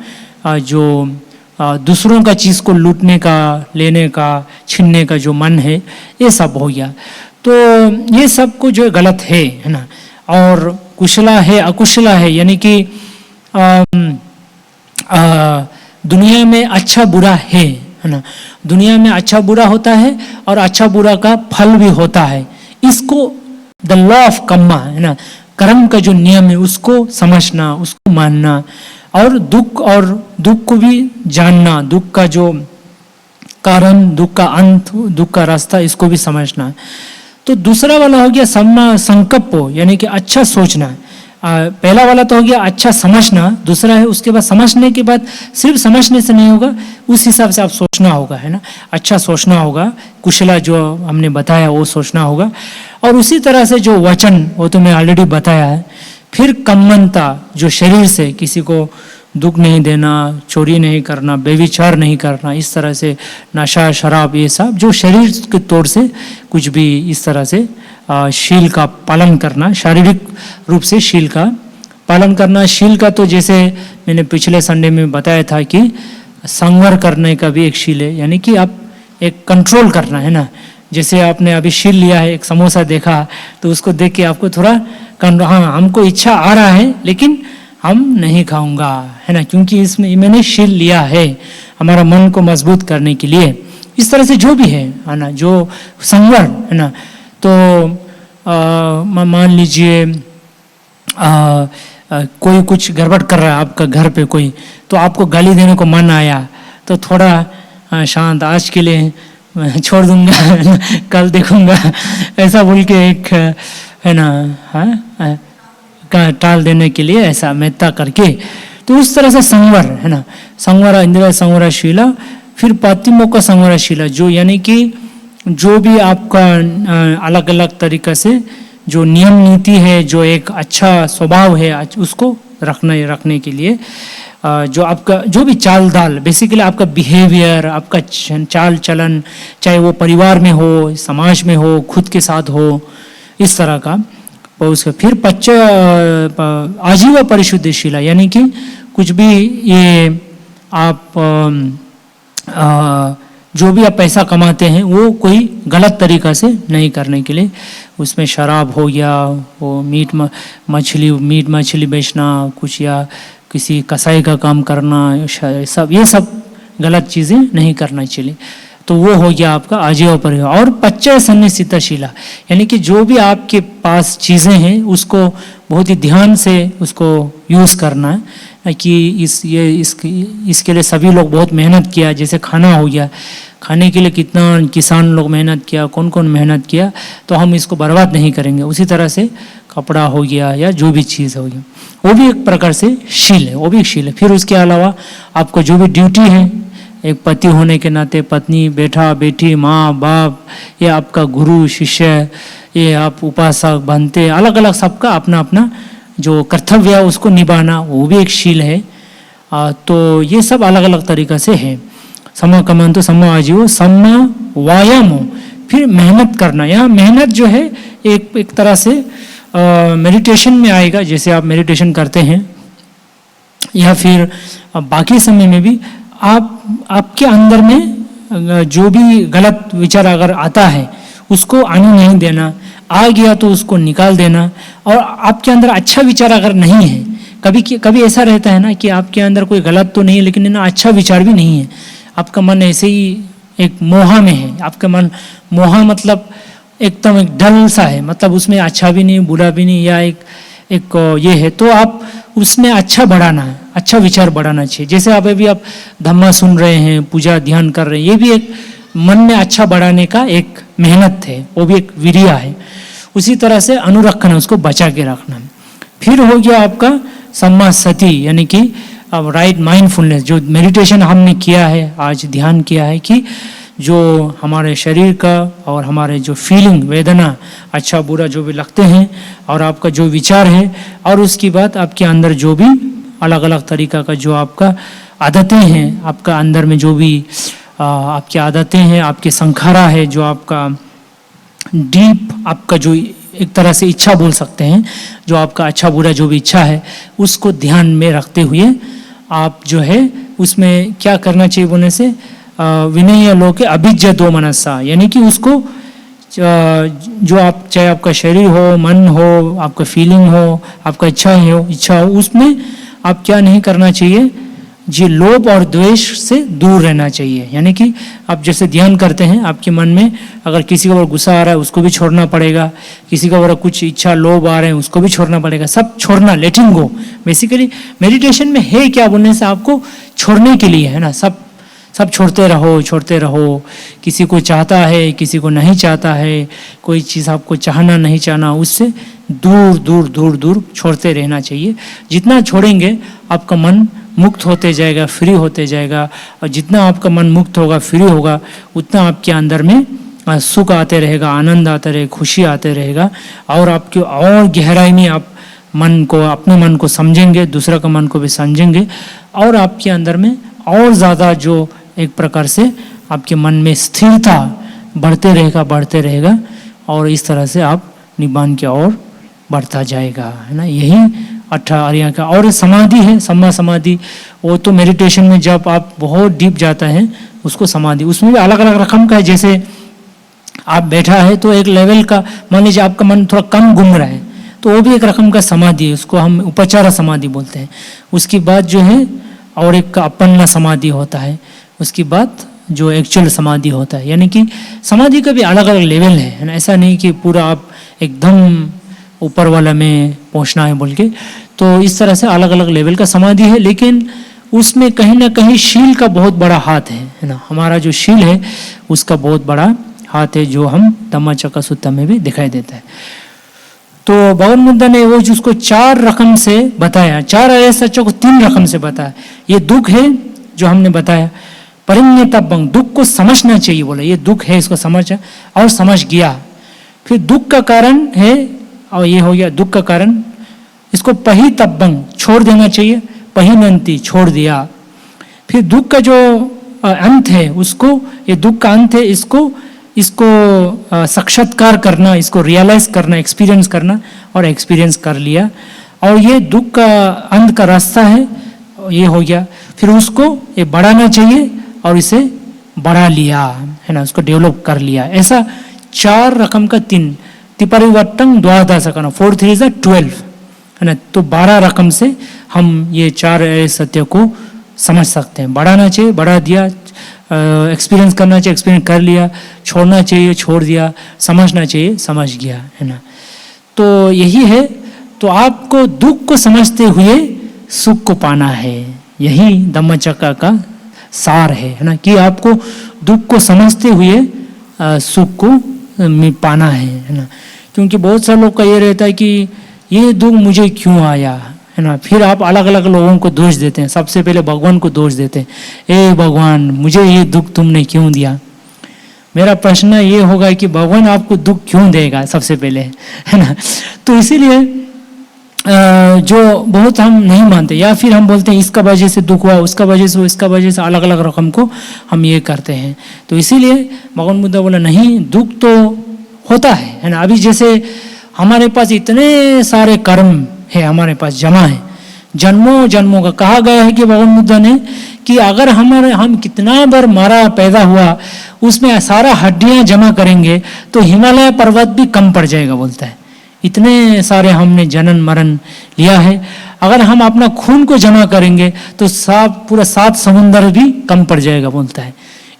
S1: जो दूसरों का चीज़ को लूटने का, लेने का, छीनने का जो मन है, ये सब हो गया। तो ये सब को जो गलत है ना। और कुशला है अकुशला है, यानी कि दुनिया में अच्छा बुरा है ना। दुनिया में अच्छा बुरा होता है और अच्छा बुरा का फल भी होता है। इसको द लॉ ऑफ कर्मा, है ना, कर्म का जो नियम है उसको समझना, उसको मानना, और दुख को भी जानना, दुख का जो कारण, दुख का अंत, दुख का रास्ता, इसको भी समझना। तो दूसरा वाला हो गया सम्मा संकल्प, यानी कि अच्छा सोचना। पहला वाला तो हो गया अच्छा समझना, दूसरा है उसके बाद समझने के बाद सिर्फ समझने से नहीं होगा, उस हिसाब से आप सोचना होगा, है ना, अच्छा सोचना होगा, कुशला जो हमने बताया वो सोचना होगा। और उसी तरह से जो वचन, वो तो मैं ऑलरेडी बताया है। फिर कम्मनता, जो शरीर से किसी को दुख नहीं देना, चोरी नहीं करना, बेविचार नहीं करना, इस तरह से नशा शराब ये सब जो शरीर के तौर से कुछ भी इस तरह से शील का पालन करना, शारीरिक रूप से शील का पालन करना। शील का तो जैसे मैंने पिछले संडे में बताया था कि संवर करने का भी एक शील है, यानी कि आप एक कंट्रोल करना, है ना। जैसे आपने अभी शील लिया है, एक समोसा देखा तो उसको देख के आपको थोड़ा हाँ हमको इच्छा आ रहा है लेकिन हम नहीं खाऊंगा, है ना, क्योंकि इसमें मैंने शील लिया है हमारा मन को मजबूत करने के लिए। इस तरह से जो भी है ना, जो संवर, है ना। तो मान लीजिए कोई कुछ गड़बड़ कर रहा है आपका घर पे कोई, तो आपको गाली देने को मन आया तो थोड़ा शांत, आज के लिए छोड़ दूंगा कल देखूंगा, ऐसा बोल के एक, है ना, हाँ टाल देने के लिए ऐसा मेहता करके, तो उस तरह से संवर, है ना, संवर इंद्रिय संवरशीला। फिर पातिमोक्ख संवरशीला, जो यानी कि जो भी आपका अलग अलग तरीक़े से जो नियम नीति है, जो एक अच्छा स्वभाव है, उसको रखने के लिए जो आपका जो भी चाल दाल, बेसिकली आपका बिहेवियर, आपका चाल चलन, चाहे वो परिवार में हो, समाज में हो, खुद के साथ हो, इस तरह का। और उसका फिर आजीव परिशुद्धशीला, यानी कि कुछ भी ये आप जो भी आप पैसा कमाते हैं वो कोई गलत तरीक़ा से नहीं करने के लिए, उसमें शराब हो गया, वो मीट मछली बेचना कुछ, या किसी कसाई का काम करना, ये सब गलत चीज़ें नहीं करना चाहिए। तो वो हो गया आपका आजीव परिवार। और पच्चय सन्निसितशीला, यानी कि जो भी आपके पास चीज़ें हैं उसको बहुत ही ध्यान से उसको यूज़ करना है कि इसके लिए सभी लोग बहुत मेहनत किया। जैसे खाना हो गया, खाने के लिए कितना किसान लोग मेहनत किया, कौन कौन मेहनत किया, तो हम इसको बर्बाद नहीं करेंगे। उसी तरह से कपड़ा हो गया या जो भी चीज़ हो गया, वो भी एक प्रकार से शील है, वो भी एक शील है। फिर उसके अलावा आपको जो भी ड्यूटी है, एक पति होने के नाते पत्नी, बेटा बेटी, माँ बाप, ये आपका गुरु शिष्य, ये आप उपासक बनते, अलग अलग सबका अपना अपना जो कर्तव्य है उसको निभाना, वो भी एक शील है। तो ये सब अलग अलग तरीक़ा से है। सम्मा कमंतो सम्मा आजीवो सम्मा व्यायामो, फिर मेहनत करना। यहाँ मेहनत जो है एक तरह से मेडिटेशन में आएगा, जैसे आप मेडिटेशन करते हैं या फिर बाकी समय में भी आपके अंदर में जो भी गलत विचार अगर आता है उसको आने नहीं देना, आ गया तो उसको निकाल देना। और आपके अंदर अच्छा विचार अगर नहीं है, कभी ऐसा रहता है ना कि आपके अंदर कोई गलत तो नहीं है लेकिन ना अच्छा विचार भी नहीं है, आपका मन ऐसे ही एक मोह में है। आपका मन मोह मतलब एकदम एक डल सा है, मतलब उसमें अच्छा भी नहीं बुरा भी नहीं, या एक ये है, तो आप उसमें अच्छा बढ़ाना है, अच्छा विचार बढ़ाना चाहिए। जैसे आप अभी आप धम्मा सुन रहे हैं, पूजा ध्यान कर रहे हैं, ये भी एक मन में अच्छा बढ़ाने का एक मेहनत है, वो भी एक विरिया है। उसी तरह से अनुरक्षण, उसको बचा के रखना। फिर हो गया आपका सम्मा सति, यानी कि राइट माइंडफुलनेस, जो मेडिटेशन हमने किया है, आज ध्यान किया है कि जो हमारे शरीर का और हमारे जो फीलिंग, वेदना, अच्छा बुरा जो भी लगते हैं, और आपका जो विचार है, और उसकी बात आपके अंदर जो भी अलग अलग तरीक़ा का जो आपका आदतें हैं, आपका अंदर में जो भी आपकी आदतें हैं, आपके संखारा है, जो आपका डीप, आपका जो एक तरह से इच्छा बोल सकते हैं, जो आपका अच्छा बुरा जो भी इच्छा है, उसको ध्यान में रखते हुए आप जो है उसमें क्या करना चाहिए बोलने से, विनय लोके अभिज्ञ दो मनसा, यानी कि उसको जो आप, चाहे आपका शरीर हो, मन हो, आपका फीलिंग हो, आपका इच्छा हो, उसमें आप क्या नहीं करना चाहिए जी, लोभ और द्वेष से दूर रहना चाहिए। यानी कि आप जैसे ध्यान करते हैं, आपके मन में अगर किसी का गुस्सा आ रहा है उसको भी छोड़ना पड़ेगा, किसी का कुछ इच्छा लोभ आ रहे हैं उसको भी छोड़ना पड़ेगा, सब छोड़ना, लेटिंग गो। बेसिकली मेडिटेशन में है क्या बोलने से आपको छोड़ने के लिए, है ना, सब सब छोड़ते रहो। किसी को चाहता है, किसी को नहीं चाहता है, कोई चीज़ आपको चाहना नहीं चाहना, उससे दूर दूर दूर दूर छोड़ते रहना चाहिए। जितना छोड़ेंगे आपका मन मुक्त होते जाएगा, फ्री होते जाएगा। और जितना आपका मन मुक्त होगा, फ्री होगा, उतना आपके अंदर में सुख आते रहेगा, आनंद आते रहेगा, खुशी आते रहेगा। और आपके और गहराई में आप मन को, अपने मन को समझेंगे, दूसरा का मन को भी समझेंगे, और आपके अंदर में और ज़्यादा जो एक प्रकार से आपके मन में स्थिरता बढ़ते रहेगा, और इस तरह से आप निब्बान की ओर बढ़ता जाएगा, है ना। यही 18 आर्या का। और समाधि है, सम्मा समाधि, वो तो मेडिटेशन में जब आप बहुत डीप जाता है उसको समाधि, उसमें भी अलग अलग रकम का है। जैसे आप बैठा है तो एक लेवल का, मान लीजिए आपका मन थोड़ा कम घूम रहा है, तो वो भी एक रकम का समाधि है, उसको हम उपचार समाधि बोलते हैं। उसके बाद जो है और एक अपन्ना समाधि होता है, उसके बाद जो एक्चुअल समाधि होता है। यानी कि समाधि का भी अलग अलग लेवल है ना। ऐसा नहीं कि पूरा आप एकदम ऊपर वाला में पहुंचना है बोल के। तो इस तरह से अलग अलग लेवल का समाधि है, लेकिन उसमें कहीं ना कहीं शील का बहुत बड़ा हाथ है ना। हमारा जो शील है उसका बहुत बड़ा हाथ है, जो हम धम्मचक्र सूत्र में भी दिखाई देता है। तो भगवान बुद्ध ने वो जिसको 4 रकम से बताया, 4 ऐसे सच्चों को 3 रकम से बताया। ये दुख है जो हमने बताया, परिण्यतब्बं, दुख को समझना चाहिए, बोला ये दुख है, इसको समझ और समझ गया। फिर दुख का कारण है, और ये हो गया दुख का कारण। इसको पहितब्बं, छोड़ देना चाहिए, पहिनंती, छोड़ दिया। फिर दुख का जो अंत है उसको, ये दुख का अंत है, इसको साक्षात्कार करना, इसको रियलाइज करना, एक्सपीरियंस करना, और एक्सपीरियंस कर लिया। और ये दुख का अंत का रास्ता है, ये हो गया। फिर उसको ये बढ़ाना चाहिए और इसे बढ़ा लिया, है ना, उसको डेवलप कर लिया। ऐसा 4 रकम का 3 तिपरिवर्तन द्वादश करना, 4 3 is 12, है ना। तो 12 रकम से हम ये 4 सत्य को समझ सकते हैं। बढ़ाना चाहिए, बढ़ा दिया, एक्सपीरियंस करना चाहिए, एक्सपीरियंस कर लिया, छोड़ना चाहिए, छोड़ दिया, समझना चाहिए, समझ गया, है ना। तो यही है। तो आपको दुख को समझते हुए सुख को पाना है, यही धम्मचक्र का सार है ना, कि आपको दुख को समझते हुए सुख को पाना है ना। क्योंकि बहुत सारे लोग का ये रहता है कि ये दुख मुझे क्यों आया, है ना। फिर आप अलग अलग लोगों को दोष देते हैं। सबसे पहले भगवान को दोष देते हैं, ए भगवान मुझे ये दुख तुमने क्यों दिया। मेरा प्रश्न ये होगा कि भगवान आपको दुख क्यों देगा सबसे पहले, है ना। तो इसीलिए जो बहुत हम नहीं मानते, या फिर हम बोलते हैं इसका वजह से दुख हुआ, उसका वजह से, इसका वजह से, अलग अलग रकम को हम ये करते हैं। तो इसीलिए भगवान बुद्ध बोला नहीं, दुख तो होता है ना। अभी जैसे हमारे पास इतने सारे कर्म है, हमारे पास जमा है, जन्मों जन्मों का। कहा गया है कि भगवान बुद्ध ने कि अगर हम कितना बार मारा पैदा हुआ, उसमें सारा हड्डियां जमा करेंगे तो हिमालय पर्वत भी कम पड़ जाएगा, बोलता है। इतने सारे हमने जनन मरण लिया है। अगर हम अपना खून को जमा करेंगे तो पूरा 7 समुंदर भी कम पड़ जाएगा, बोलता है।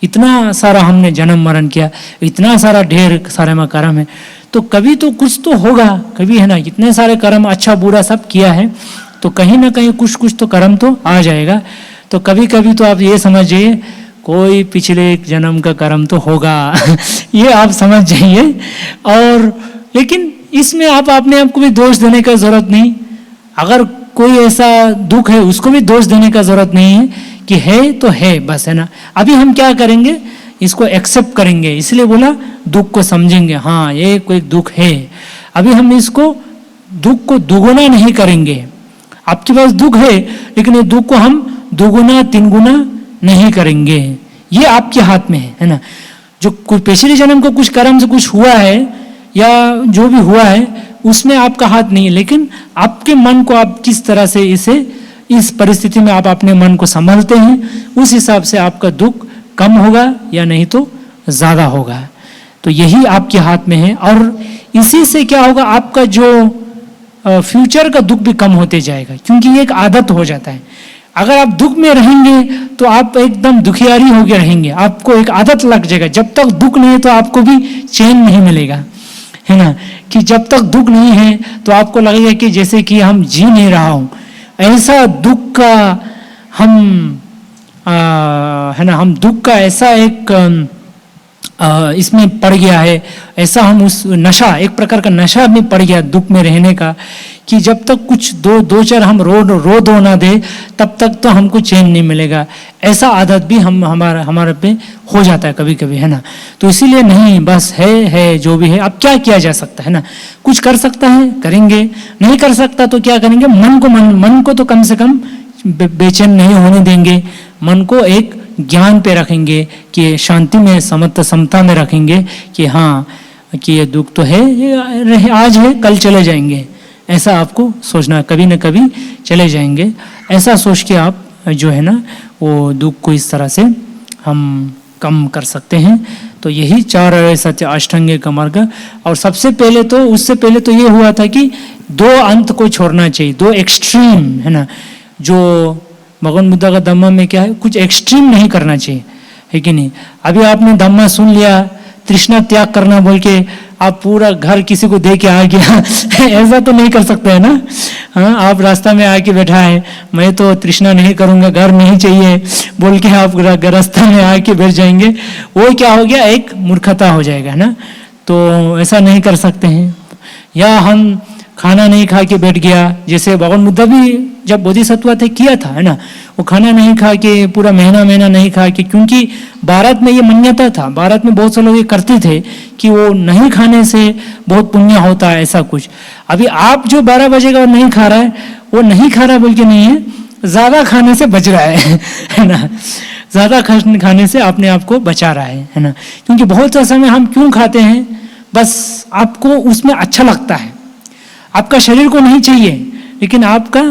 S1: इतना सारा हमने जन्म मरण किया, इतना सारा ढेर सारे में कर्म है, तो कभी तो कुछ तो होगा, कभी, है ना। इतने सारे कर्म अच्छा बुरा सब किया है, तो कहीं ना कहीं कुछ तो कर्म तो आ जाएगा। तो कभी कभी तो आप ये समझिए कोई पिछले जन्म का कर्म तो होगा ये आप समझ जाइए। और लेकिन इसमें आप अपने आप को भी दोष देने का जरूरत नहीं। अगर कोई ऐसा दुख है उसको भी दोष देने का जरूरत नहीं है, कि है तो है बस, है ना। अभी हम क्या करेंगे, इसको एक्सेप्ट करेंगे। इसलिए बोला दुख को समझेंगे, हाँ ये कोई दुख है। अभी हम इसको दुख को दुगुना नहीं करेंगे। आपके पास दुख है, लेकिन ये दुख को हम दुगुना 3 गुना नहीं करेंगे, ये आपके हाथ में है ना। जो कुछ पिछले जन्म को कुछ कर्म से कुछ हुआ है, या जो भी हुआ है उसमें आपका हाथ नहीं है, लेकिन आपके मन को आप किस तरह से इस परिस्थिति में आप अपने मन को संभालते हैं, उस हिसाब से आपका दुख कम होगा या नहीं तो ज्यादा होगा। तो यही आपके हाथ में है। और इसी से क्या होगा, आपका जो फ्यूचर का दुख भी कम होते जाएगा, क्योंकि ये एक आदत हो जाता है। अगर आप दुख में रहेंगे तो आप एकदम दुखियारी होकर रहेंगे, आपको एक आदत लग जाएगा। जब तक दुख नहीं है तो आपको भी चैन नहीं मिलेगा, है ना। कि जब तक दुख नहीं है तो आपको लगेगा कि जैसे कि हम जी नहीं रहा हूं। ऐसा दुख का हम है ना, हम दुख का ऐसा एक इसमें पड़ गया है, ऐसा हम उस नशा, एक प्रकार का नशा में पड़ गया दुख में रहने का, कि जब तक कुछ दो चार हम रो ना दे तब तक तो हमको चैन नहीं मिलेगा। ऐसा आदत भी हमारे पे हो जाता है कभी कभी, है ना। तो इसीलिए नहीं, बस है जो भी है। अब क्या किया जा सकता है ना, कुछ कर सकता है करेंगे, नहीं कर सकता तो क्या करेंगे, मन को तो कम से कम बेचैन नहीं होने देंगे, मन को एक ज्ञान पे रखेंगे, कि शांति में समता में रखेंगे, कि हाँ कि ये दुख तो है, आज है कल चले जाएंगे, ऐसा आपको सोचना, कभी न कभी चले जाएंगे। ऐसा सोच के आप जो है ना वो दुख को इस तरह से हम कम कर सकते हैं। तो यही 4 सत्य अष्टांगिक मार्ग। और सबसे पहले तो, उससे पहले तो ये हुआ था कि 2 अंत को छोड़ना चाहिए, 2 एक्सट्रीम, है ना। जो भगवान बुद्ध का धम्मा में क्या है, कुछ एक्सट्रीम नहीं करना चाहिए, है कि नहीं। अभी आपने धम्मा सुन लिया, तृष्णा त्याग करना बोल के आप पूरा घर किसी को दे के आ गया ऐसा तो नहीं कर सकते है ना। हाँ, आप रास्ता में आके बैठा है, मैं तो तृष्णा नहीं करूंगा, घर नहीं चाहिए बोल के आप रास्ता में आके बैठ जाएंगे, वो क्या हो गया, एक मूर्खता हो जाएगा ना। तो ऐसा नहीं कर सकते हैं। या हम खाना नहीं खा के बैठ गया, जैसे भगवान बुद्ध भी जब बोधिसत्व थे किया था, है ना। वो खाना नहीं खा के पूरा महीना नहीं खा के, क्योंकि भारत में ये मान्यता था, भारत में बहुत से लोग ये करते थे कि वो नहीं खाने से बहुत पुण्य होता है, ऐसा कुछ। अभी आप जो 12 बजे का नहीं खा रहा है, वो नहीं खा रहा बोल के नहीं है, ज्यादा खाने से बच रहा है ना। ज्यादा खाने से अपने आप को बचा रहा है ना। क्योंकि बहुत सा समय हम क्यों खाते हैं, बस आपको उसमें अच्छा लगता है, आपका शरीर को नहीं चाहिए, लेकिन आपका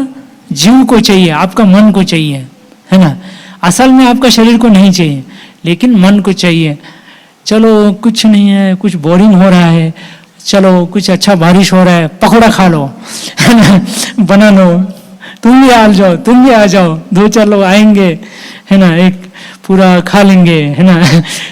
S1: जीव को चाहिए, आपका मन को चाहिए, है ना। असल में आपका शरीर को नहीं चाहिए, लेकिन मन को चाहिए। चलो कुछ नहीं है, कुछ बोरिंग हो रहा है, चलो कुछ अच्छा बारिश हो रहा है, पकौड़ा खा लो, है ना, बना लो, तुम भी आ जाओ, 2-4 लोग आएंगे, है ना, एक पूरा खा लेंगे, है ना।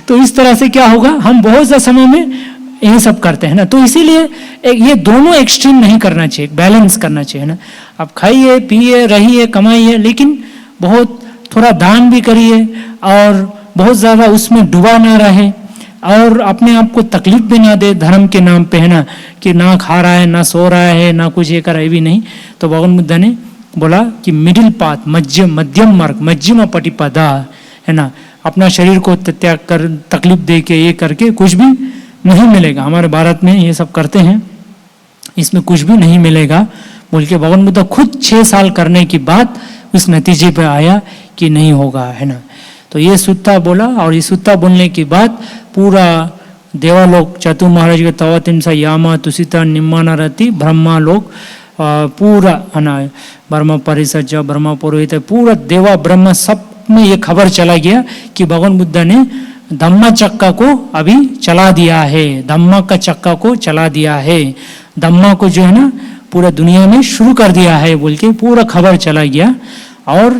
S1: तो इस तरह से क्या होगा, हम बहुत सा समय में यही सब करते हैं ना। तो इसीलिए ये दोनों एक्सट्रीम नहीं करना चाहिए, बैलेंस करना चाहिए ना। आप खाइए, पिए, रहिए, कमाइए, लेकिन बहुत थोड़ा दान भी करिए, और बहुत ज़्यादा उसमें डूबा ना रहे, और अपने आप को तकलीफ भी ना दे धर्म के नाम पे, है ना, कि ना खा रहा है, ना सो रहा है, ना कुछ ये कर रहा है भी नहीं। तो भगवान बुद्ध ने बोला कि मिडिल पाथ, मध्यम मार्ग, मध्यम पटिपदा, है ना। अपना शरीर को त्याग कर, तकलीफ दे के ये करके कुछ भी नहीं मिलेगा। हमारे भारत में ये सब करते हैं, इसमें कुछ भी नहीं मिलेगा बोल के भगवान बुद्ध खुद 6 साल करने के बाद उस नतीजे पे आया कि नहीं होगा, है ना। तो ये सूत्ता बोला, और ये सूत्ता बोलने के बाद पूरा देवालोक, चतु महाराज के तवातिंसा यामा तुषिता निम्माना रहती ब्रह्मा लोग, पूरा, है ना, ब्रह्मा परिसज, ब्रह्मा पुरोहित, पूरा देवा ब्रह्मा सब में ये खबर चला गया कि भगवान बुद्ध ने धम्मा चक्का को अभी चला दिया है, धम्मा का चक्का को चला दिया है, धम्मा को जो है ना पूरा दुनिया में शुरू कर दिया है बोल के पूरा खबर चला गया। और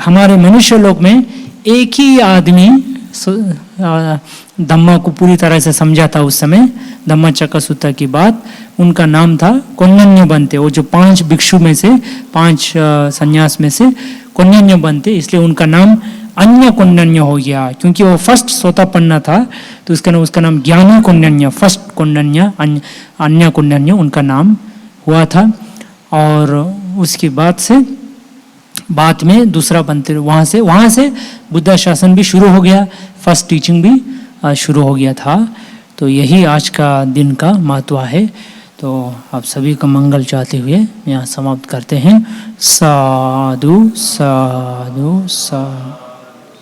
S1: हमारे मनुष्य लोक में एक ही आदमी धम्मा को पूरी तरह से समझा था उस समय, धम्मा चक्का सूत्र की बात। उनका नाम था कोन्नन्य बनते, वो जो 5 भिक्षु में से, 5 संन्यास में से कोन्नन्य बनते, इसलिए उनका नाम अन्य कोन्नन्य हो गया, क्योंकि वो फर्स्ट सोतापन्ना था, तो उसका नाम ज्ञानी कोन्नन्य, फर्स्ट कोन्नन्य, अन्य कोन्नन्य उनका नाम हुआ था। और उसके बाद में दूसरा बनते, वहाँ से बुद्ध शासन भी शुरू हो गया, फर्स्ट टीचिंग भी शुरू हो गया था। तो यही आज का दिन का महत्व है। तो आप सभी को मंगल चाहते हुए यहाँ समाप्त करते हैं। साधु साधु साधु।